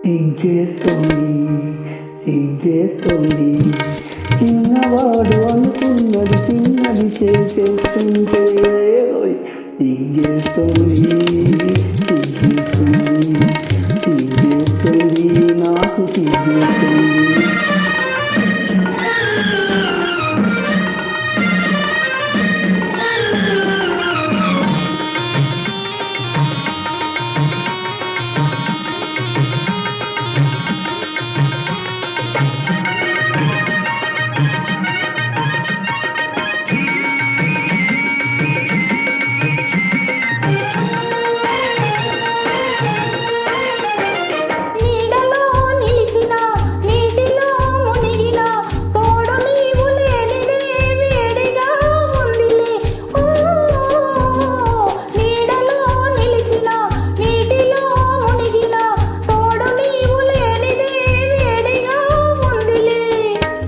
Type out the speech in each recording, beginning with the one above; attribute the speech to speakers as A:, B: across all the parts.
A: సిగ్గేస్తుంది సిగ్గేస్తుంది చిన్నవాడు అనుకున్నది చిన్నది చేసేస్తుంటే సిగ్గేస్తుంది సిగ్గేస్తుంది సిగ్గేస్తుంది నాకు సిగ్గేస్తుంది.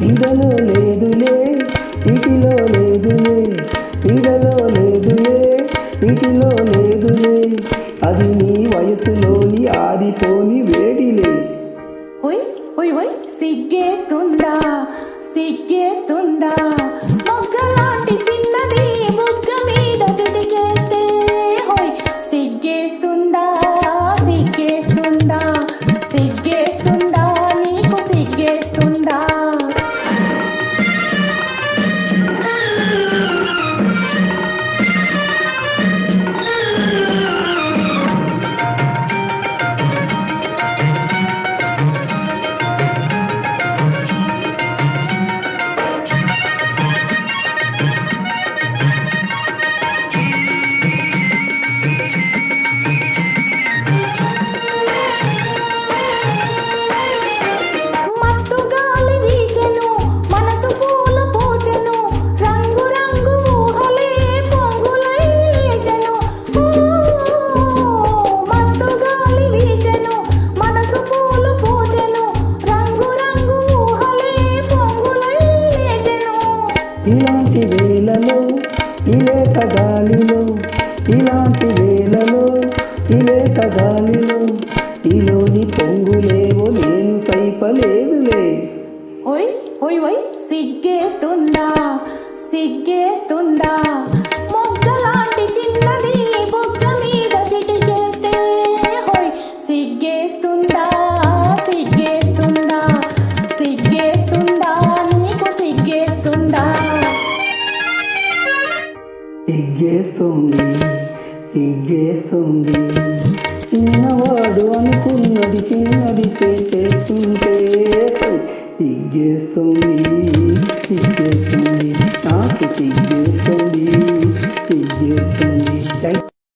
A: ఇదలో లేదులే ఇటిలో లేదులే ఇదలో లేదులే ఇటిలో లేదులే అది నీ వయసులోని ఆరిపోని వేడిలే.
B: ఓయ్ ఓయ్ ఓయ్ సిగ్గేస్తుందా సిగ్గేస్తుందా మొగ్గలాంటి చిన్నది బుగ్గ మీద చిటికేస్తే హోయ్ సిగ్గేస్తుందా సిగ్గేస్తుందా సిగ్గేస్తుందా నీకు సిగ్గేస్తుందా.
A: ఇలాంటి వేళలో ఇలేత గాలిలో ఇలాంటి వేళలో ఇలేత గాలిలో ఇలోని పొంగులేవో నేను సైపలేదులే.
B: ఓయ్ ఓయ్ ఓయ్ సిగ్గేస్తుందా సిగ్గేస్తుందా మొగ్గలాంటి చిన్నది బుగ్గ మీద చిటికేస్తే హోయ్ సిగ్గేస్తుందా సిగ్గేస్తుందా సిగ్గేస్తుందా నీకు సిగ్గేస్తుందా.
A: సిగ్గేస్తుంది సిగ్గేస్తుంది చిన్నవాడు అనుకున్నది చిన్నది చేసే